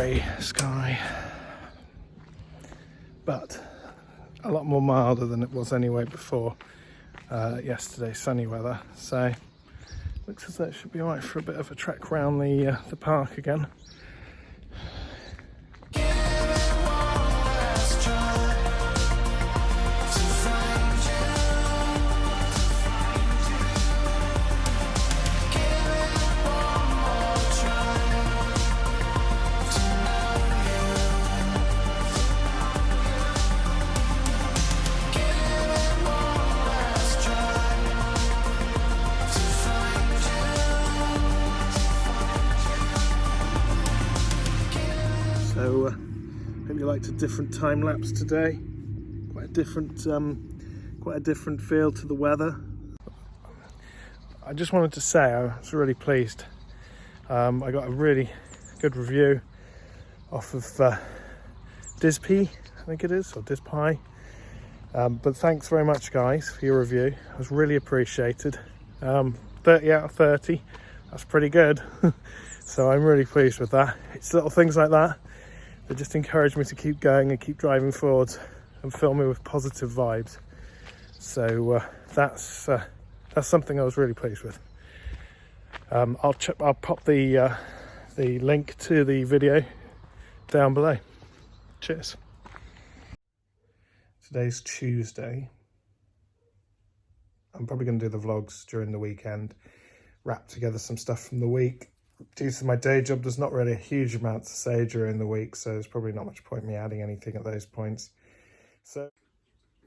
grey sky, but a lot more milder than it was anyway before yesterday's sunny weather. So looks as though it should be alright for a bit of a trek around the park again. So hope you liked a different time lapse today. Quite a different feel to the weather. I just wanted to say I was really pleased. I got a really good review off of Dispy, I think it is, or Dispy. But thanks very much, guys, for your review. It was really appreciated. 30 out of 30. That's pretty good. So I'm really pleased with that. It's little things like that that just encourage me to keep going and keep driving forwards and fill me with positive vibes. So that's something I was really pleased with. I'll pop the link to the video down below. Cheers. Today's Tuesday. I'm probably going to do the vlogs during the weekend, wrap together some stuff from the week. Due to my day job, there's not really a huge amount to say during the week, so there's probably not much point me adding anything at those points. So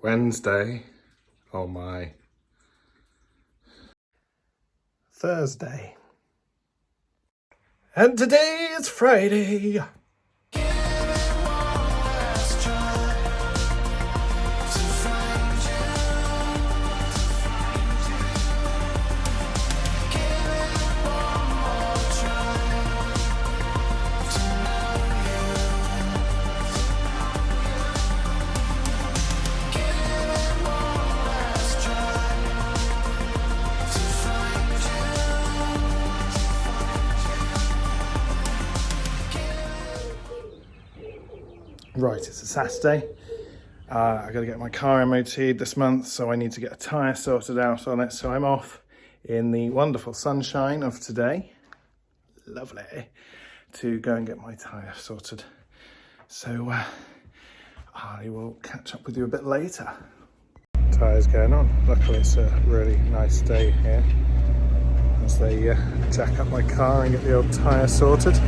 Wednesday, oh my. Thursday. And today is Friday. Right, it's a Saturday. I got to get my car MOT'd this month, so I need to get a tyre sorted out on it. So I'm off in the wonderful sunshine of today. Lovely. To go and get my tyre sorted. So I will catch up with you a bit later. Tyres going on. Luckily it's a really nice day here as they jack up my car and get the old tyre sorted.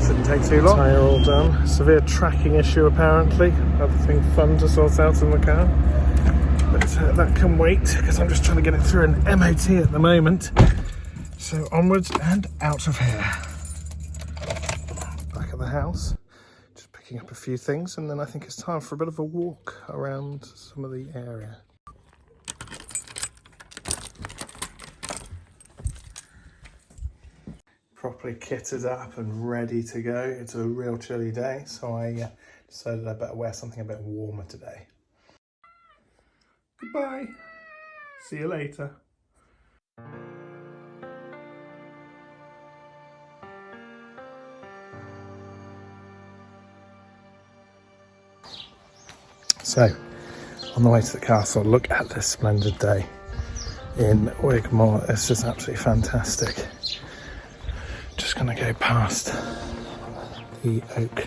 Shouldn't take too long. Tyre all done. Severe tracking issue apparently. Another thing fun to sort out in the car. But that can wait because I'm just trying to get it through an MOT at the moment. So onwards and out of here. Back at the house. Just picking up a few things and then I think it's time for a bit of a walk around some of the area. Properly kitted up and ready to go. It's a real chilly day, so I decided I better wear something a bit warmer today. Goodbye. See you later. So, on the way to the castle, look at this splendid day in Wigmore. It's just absolutely fantastic. Just gonna go past the Oak,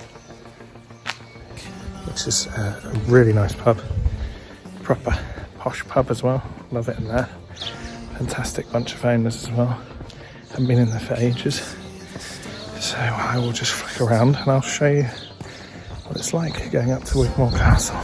which is a really nice pub, proper posh pub as well. Love it in there. Fantastic bunch of owners as well. Haven't been in there for ages, so I will just flick around and I'll show you what it's like going up to Wigmore Castle.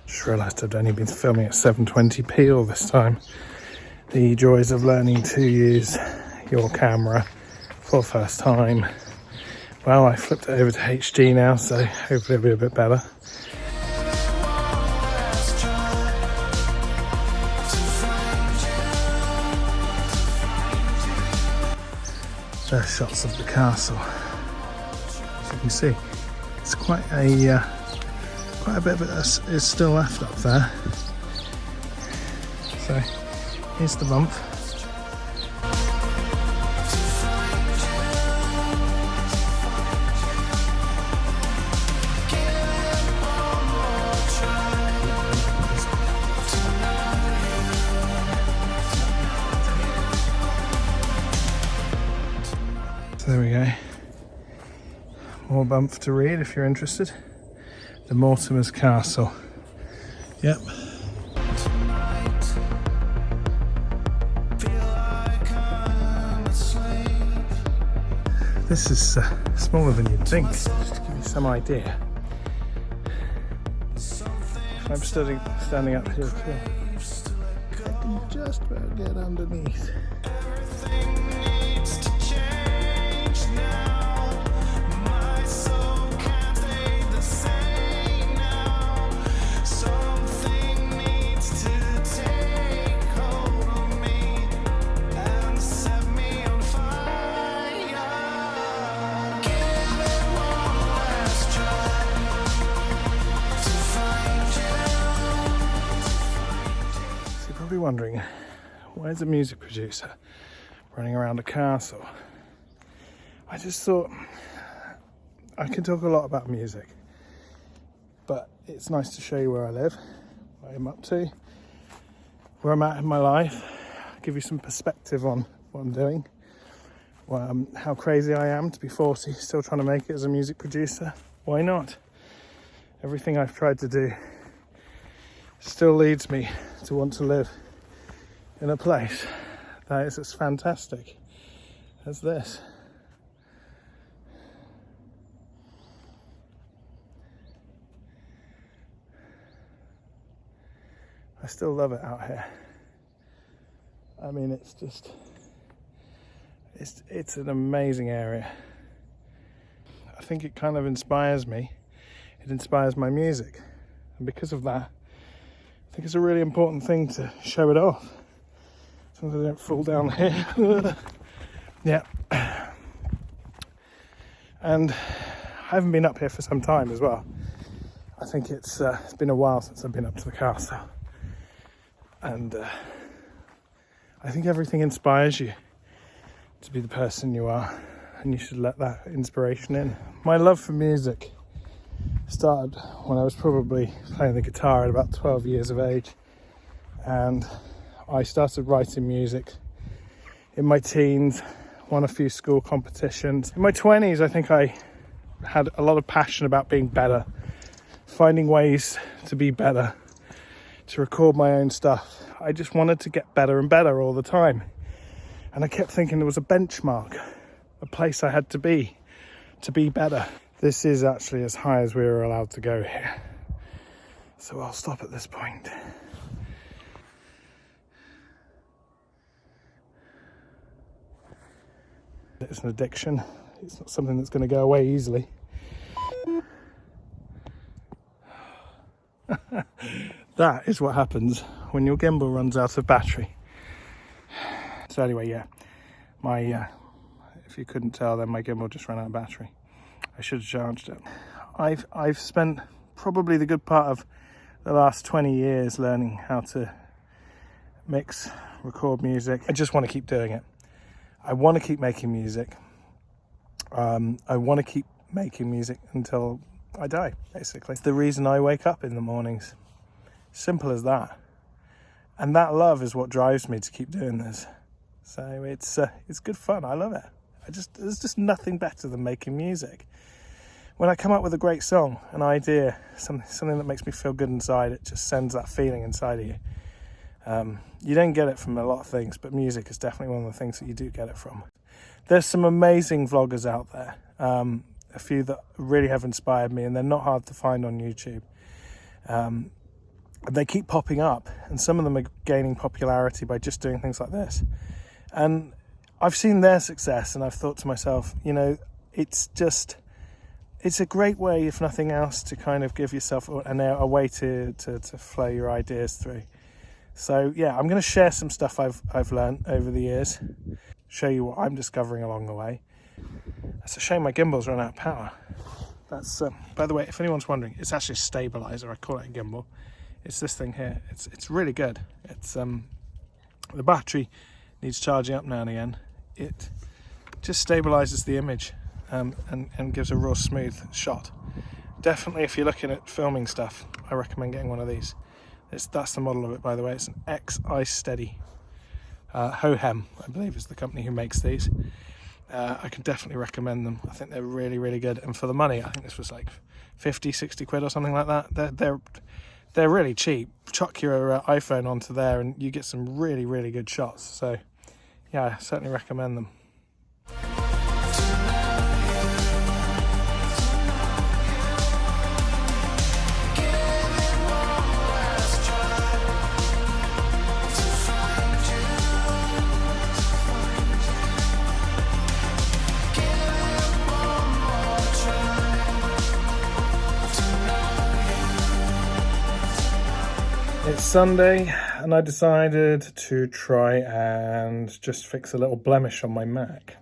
Just realised I'd only been filming at 720p all this time. The joys of learning to use your camera for the first time. Well, I flipped it over to HD now, so hopefully it'll be a bit better. There's shots of the castle. you can see, it's quite a bit of it is still left up there. So here's the bump. So there we go. More bump to read if you're interested. The Mortimer's Castle. Yep. This is smaller than you'd think, just to give you some idea. If I'm standing up here too, I can just about get underneath. Wondering, where's a music producer running around a castle? I just thought I can talk a lot about music, but it's nice to show you where I live, what I'm up to, where I'm at in my life, give you some perspective on what I'm doing, how crazy I am to be 40, still trying to make it as a music producer. Why not? Everything I've tried to do still leads me to want to live in a place that is as fantastic as this. I still love it out here. I mean, it's just, it's an amazing area. I think it kind of inspires me. It inspires my music. And because of that, I think it's a really important thing to show it off. So I don't fall down here. Yeah. And I haven't been up here for some time as well. I think it's been a while since I've been up to the castle. And I think everything inspires you to be the person you are. And you should let that inspiration in. My love for music started when I was probably playing the guitar at about 12 years of age, and I started writing music in my teens, won a few school competitions. In my 20s, I think I had a lot of passion about being better, finding ways to be better, to record my own stuff. I just wanted to get better and better all the time, and I kept thinking there was a benchmark, a place I had to be better. This is actually as high as we were allowed to go here. So I'll stop at this point. It's an addiction. It's not something that's going to go away easily. That is what happens when your gimbal runs out of battery. So anyway, yeah, if you couldn't tell, then my gimbal just ran out of battery. I should have charged it. I've spent probably the good part of the last 20 years learning how to mix, record music. I just want to keep doing it. I want to keep making music. I want to keep making music until I die, basically. It's the reason I wake up in the mornings. Simple as that. And that love is what drives me to keep doing this. So it's good fun. I love it. There's just nothing better than making music. When I come up with a great song, an idea, something that makes me feel good inside, it just sends that feeling inside of you. You don't get it from a lot of things, but music is definitely one of the things that you do get it from. There's some amazing vloggers out there, a few that really have inspired me, and they're not hard to find on YouTube. They keep popping up, and some of them are gaining popularity by just doing things like this. And I've seen their success, and I've thought to myself, you know, it's a great way, if nothing else, to kind of give yourself a way to flow your ideas through. So yeah, I'm going to share some stuff I've learned over the years, show you what I'm discovering along the way. It's a shame my gimbal's run out of power. That's by the way, if anyone's wondering, it's actually a stabilizer. I call it a gimbal. It's this thing here. It's really good. It's the battery needs charging up now and again. It just stabilizes the image and gives a real smooth shot. Definitely, if you're looking at filming stuff, I recommend getting one of these. That's the model of it, by the way. It's an X Ice Steady. Hohem, I believe, is the company who makes these. I can definitely recommend them. I think they're really, really good. And for the money, I think this was like 50, 60 quid or something like that. They're really cheap. Chuck your iPhone onto there and you get some really, really good shots. So yeah, I certainly recommend them. It's Sunday and I decided to try and just fix a little blemish on my Mac.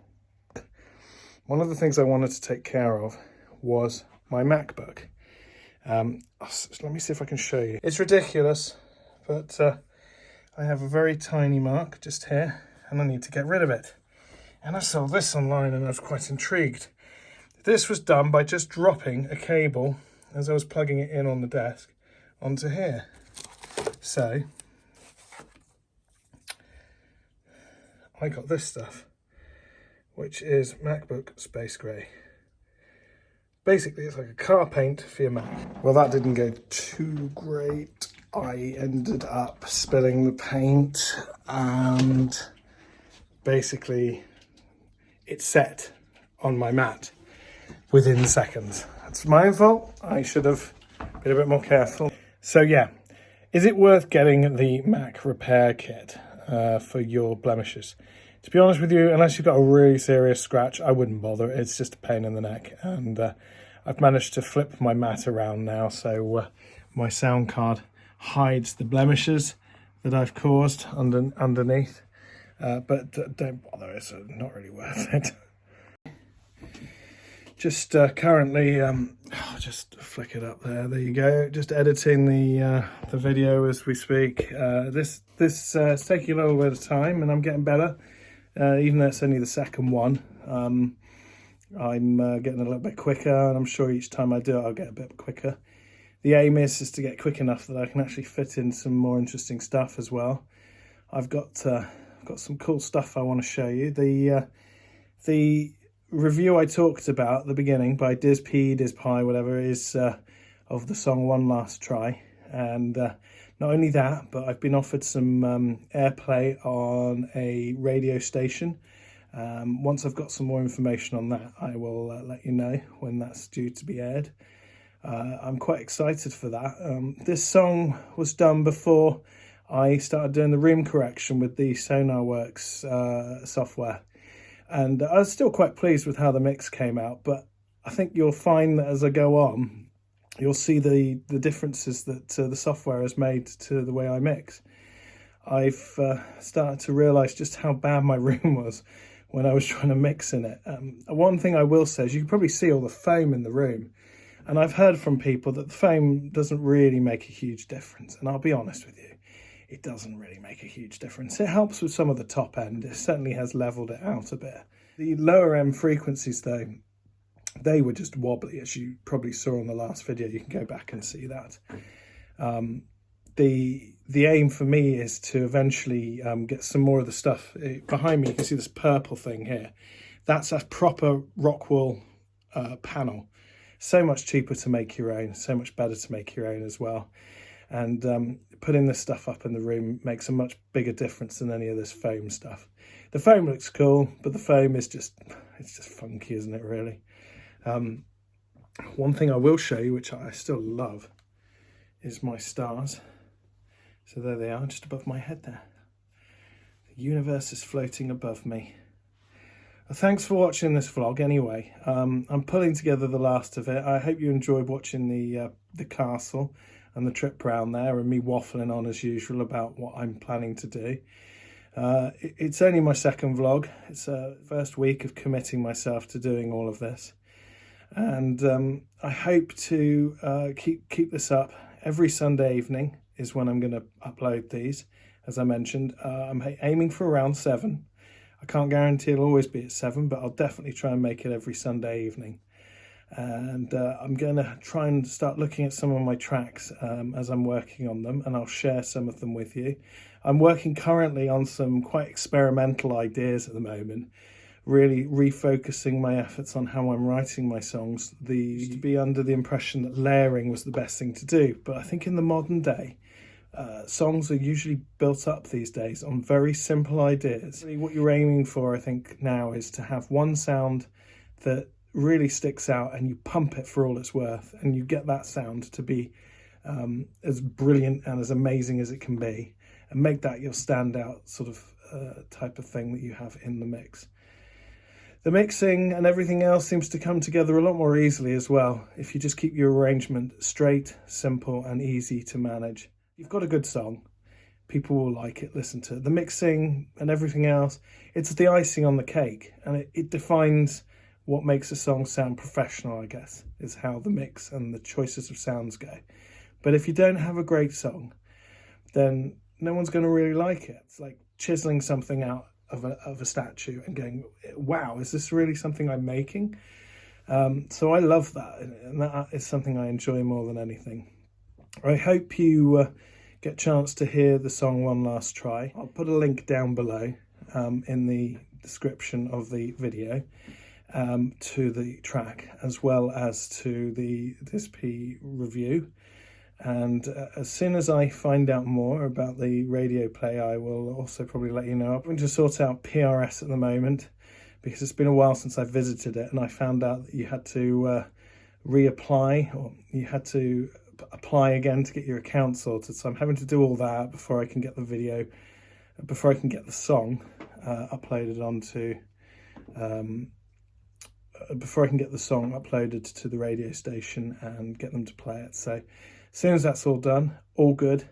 One of the things I wanted to take care of was my MacBook. Let me see if I can show you. It's ridiculous, but I have a very tiny mark just here and I need to get rid of it. And I saw this online and I was quite intrigued. This was done by just dropping a cable as I was plugging it in on the desk onto here. So I got this stuff, which is MacBook Space Grey. Basically, it's like a car paint for your Mac. Well, that didn't go too great. I ended up spilling the paint and basically it set on my mat within seconds. That's my own fault. I should have been a bit more careful. So yeah. Is it worth getting the Mac repair kit for your blemishes? To be honest with you, unless you've got a really serious scratch, I wouldn't bother. It's just a pain in the neck. And I've managed to flip my mat around now, so my sound card hides the blemishes that I've caused underneath. But don't bother, it's not really worth it. Just currently, just flick it up there. There you go. Just editing the video as we speak. This is taking a little bit of time, and I'm getting better. Even though it's only the second one, I'm getting a little bit quicker, and I'm sure each time I do it, I'll get a bit quicker. The aim is to get quick enough that I can actually fit in some more interesting stuff as well. I've got some cool stuff I want to show you. The review I talked about at the beginning by Diz Pie, whatever, is of the song One Last Try. And not only that, but I've been offered some airplay on a radio station. Once I've got some more information on that, I will let you know when that's due to be aired. I'm quite excited for that. This song was done before I started doing the room correction with the SonarWorks software. And I was still quite pleased with how the mix came out, but I think you'll find that as I go on, you'll see the differences that the software has made to the way I mix. I've started to realise just how bad my room was when I was trying to mix in it. One thing I will say is you can probably see all the foam in the room. And I've heard from people that the foam doesn't really make a huge difference. And I'll be honest with you, it doesn't really make a huge difference. It helps with some of the top end. It certainly has leveled it out a bit. The lower end frequencies though, they were just wobbly, as you probably saw on the last video. You can go back and see that. The aim for me is to eventually get some more of the stuff. Behind me, you can see this purple thing here. That's a proper Rockwool panel. So much cheaper to make your own, so much better to make your own as well. And putting this stuff up in the room makes a much bigger difference than any of this foam stuff. The foam looks cool, but the foam is just funky, isn't it, really? One thing I will show you, which I still love, is my stars. So there they are, just above my head there. The universe is floating above me. Well, thanks for watching this vlog anyway. I'm pulling together the last of it. I hope you enjoyed watching the castle and the trip round there and me waffling on as usual about what I'm planning to do. It's only my second vlog. It's the first week of committing myself to doing all of this. And I hope to keep this up every Sunday evening is when I'm going to upload these. As I mentioned, I'm aiming for around 7. I can't guarantee it'll always be at 7, but I'll definitely try and make it every Sunday evening. And I'm going to try and start looking at some of my tracks as I'm working on them, and I'll share some of them with you. I'm working currently on some quite experimental ideas at the moment, really refocusing my efforts on how I'm writing my songs. Used to be under the impression that layering was the best thing to do, but I think in the modern day, songs are usually built up these days on very simple ideas. Really what you're aiming for, I think, now is to have one sound that really sticks out and you pump it for all it's worth, and you get that sound to be as brilliant and as amazing as it can be, and make that your standout sort of type of thing that you have in the mix. The mixing and everything else seems to come together a lot more easily as well if you just keep your arrangement straight, simple and easy to manage. You've got a good song, people will like it, listen to it. The mixing and everything else, it's the icing on the cake, and it defines what makes a song sound professional, I guess, is how the mix and the choices of sounds go. But if you don't have a great song, then no one's going to really like it. It's like chiseling something out of a statue and going, wow, is this really something I'm making? So I love that, and that is something I enjoy more than anything. I hope you get a chance to hear the song One Last Try. I'll put a link down below in the description of the video to the track, as well as to the DSP review. And as soon as I find out more about the radio play, I will also probably let you know. I'm going to sort out PRS at the moment because it's been a while since I visited it, and I found out that you had to reapply, or you had to apply again to get your account sorted. So I'm having to do all that before I can get the video, before I can get the song uploaded onto, before I can get the song uploaded to the radio station and get them to play it. So as soon as that's all done, all good.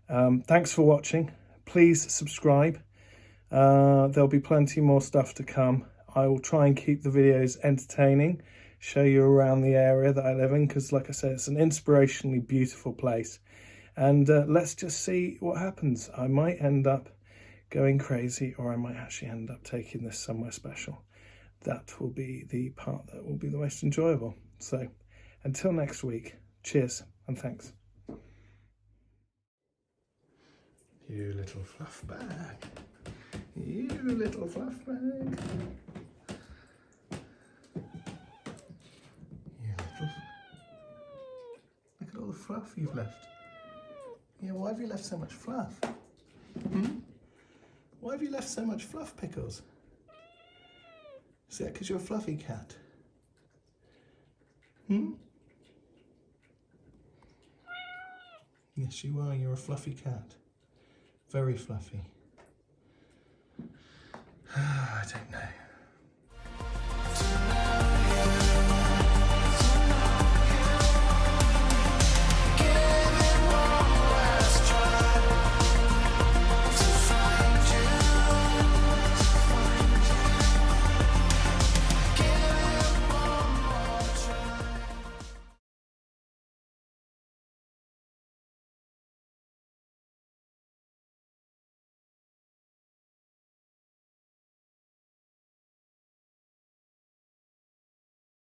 Thanks for watching. Please subscribe. There'll be plenty more stuff to come. I will try and keep the videos entertaining, show you around the area that I live in, because like I said, it's an inspirationally beautiful place. And let's just see what happens. I might end up going crazy, or I might actually end up taking this somewhere special. That will be the part that will be the most enjoyable. So until next week, cheers and thanks. You little fluff bag. You little fluff bag. You little... Look at all the fluff you've left. Yeah, why have you left so much fluff? Why have you left so much fluff, Pickles? Is that because you're a fluffy cat? Yes, you are. You're a fluffy cat. Very fluffy. I don't know.